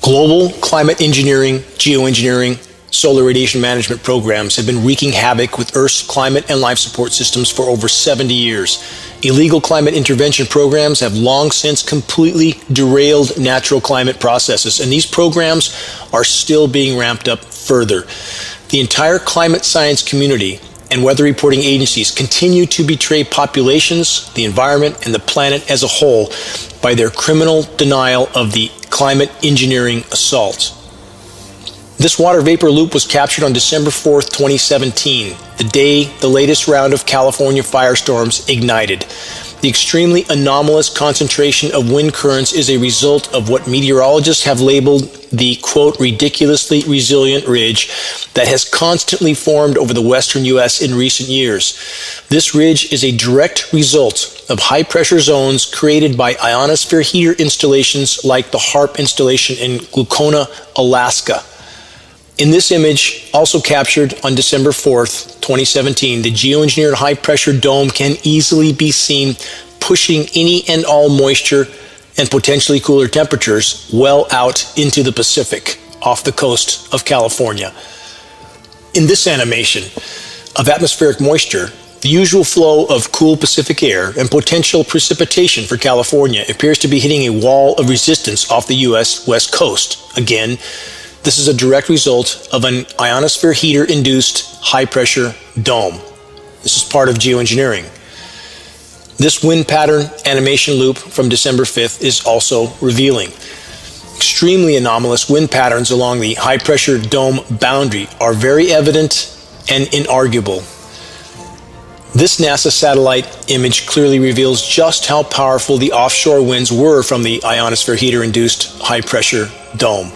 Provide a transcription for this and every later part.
Global climate engineering, geoengineering, solar radiation management programs have been wreaking havoc with Earth's climate and life support systems for over 70 years. Illegal climate intervention programs have long since completely derailed natural climate processes, and these programs are still being ramped up further. The entire climate science community and weather reporting agencies continue to betray populations, the environment, and the planet as a whole by their criminal denial of the climate engineering assault. This water vapor loop was captured on December 4th, 2017, the day the latest round of California firestorms ignited. The extremely anomalous concentration of wind currents is a result of what meteorologists have labeled the, quote, ridiculously resilient ridge that has constantly formed over the western U.S. in recent years. This ridge is a direct result of high-pressure zones created by ionosphere heater installations like the HARP installation in Glucona, Alaska. In this image, also captured on December 4th, 2017, the geoengineered high-pressure dome can easily be seen pushing any and all moisture and potentially cooler temperatures well out into the Pacific off the coast of California. In this animation of atmospheric moisture, the usual flow of cool Pacific air and potential precipitation for California appears to be hitting a wall of resistance off the U.S. West Coast. Again, this is a direct result of an ionosphere heater-induced high-pressure dome. This is part of geoengineering. This wind pattern animation loop from December 5th is also revealing. Extremely anomalous wind patterns along the high-pressure dome boundary are very evident and inarguable. This NASA satellite image clearly reveals just how powerful the offshore winds were from the ionosphere heater-induced high-pressure dome.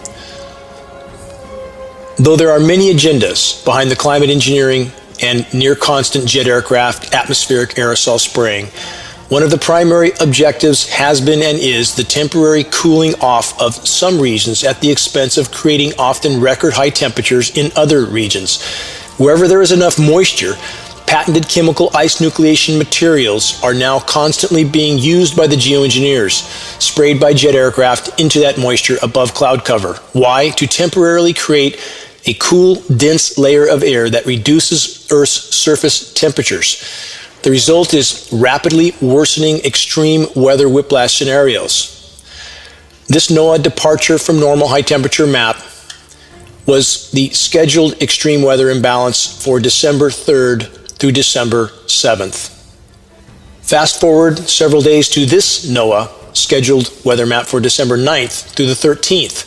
Though there are many agendas behind the climate engineering and near-constant jet aircraft atmospheric aerosol spraying, one of the primary objectives has been and is the temporary cooling off of some regions at the expense of creating often record-high temperatures in other regions. Wherever there is enough moisture, patented chemical ice nucleation materials are now constantly being used by the geoengineers, sprayed by jet aircraft into that moisture above cloud cover. Why? To temporarily create a cool, dense layer of air that reduces Earth's surface temperatures. The result is rapidly worsening extreme weather whiplash scenarios. This NOAA departure from normal high temperature map was the scheduled extreme weather imbalance for December 3rd through December 7th. Fast forward several days to this NOAA scheduled weather map for December 9th through the 13th.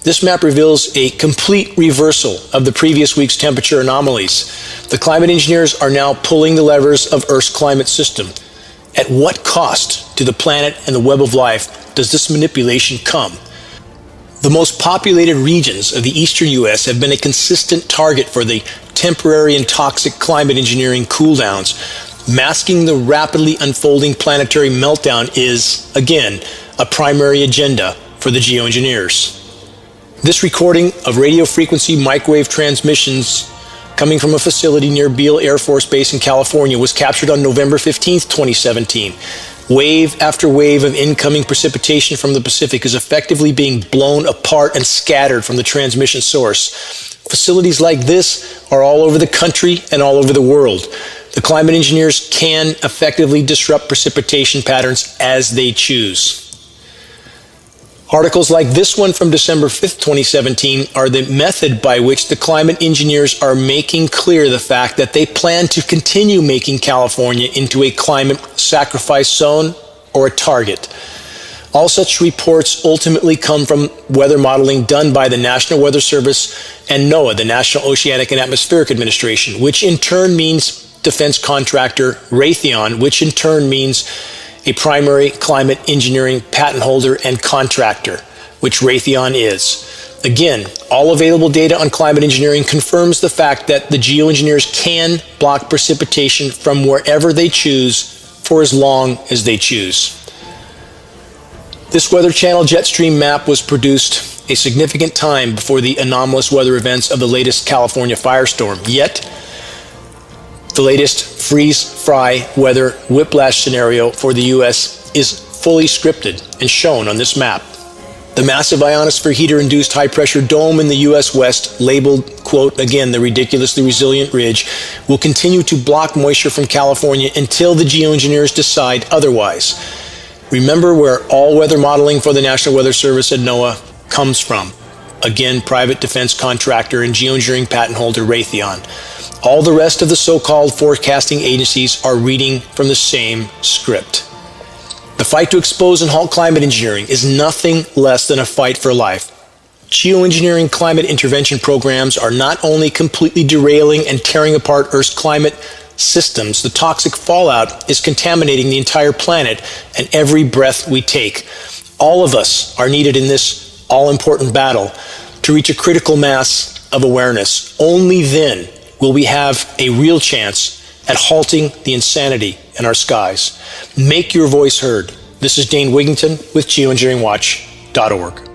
This map reveals a complete reversal of the previous week's temperature anomalies. The climate engineers are now pulling the levers of Earth's climate system. At what cost to the planet and the web of life does this manipulation come? The most populated regions of the eastern U.S. have been a consistent target for the temporary and toxic climate engineering cooldowns. Masking the rapidly unfolding planetary meltdown is, again, a primary agenda for the geoengineers. This recording of radio frequency microwave transmissions coming from a facility near Beale Air Force Base in California was captured on November 15, 2017. Wave after wave of incoming precipitation from the Pacific is effectively being blown apart and scattered from the transmission source. Facilities like this are all over the country and all over the world. The climate engineers can effectively disrupt precipitation patterns as they choose. Articles like this one from December 5th, 2017 are the method by which the climate engineers are making clear the fact that they plan to continue making California into a climate sacrifice zone or a target. All such reports ultimately come from weather modeling done by the National Weather Service and NOAA, the National Oceanic and Atmospheric Administration, which in turn means defense contractor Raytheon, which in turn means a primary climate engineering patent holder and contractor, which Raytheon is. Again, all available data on climate engineering confirms the fact that the geoengineers can block precipitation from wherever they choose for as long as they choose. This Weather Channel jet stream map was produced a significant time before the anomalous weather events of the latest California firestorm. Yet, the latest freeze-fry weather whiplash scenario for the U.S. is fully scripted and shown on this map. The massive ionosphere heater-induced high-pressure dome in the U.S. West, labeled, quote, again, the ridiculously resilient ridge, will continue to block moisture from California until the geoengineers decide otherwise. Remember where all-weather modeling for the National Weather Service at NOAA comes from. Again, private defense contractor and geoengineering patent holder Raytheon. All the rest of the so-called forecasting agencies are reading from the same script. The fight to expose and halt climate engineering is nothing less than a fight for life. Geoengineering climate intervention programs are not only completely derailing and tearing apart Earth's climate systems, the toxic fallout is contaminating the entire planet and every breath we take. All of us are needed in this all-important battle to reach a critical mass of awareness. Only then will we have a real chance at halting the insanity in our skies. Make your voice heard. This is Dane Wigington with geoengineeringwatch.org.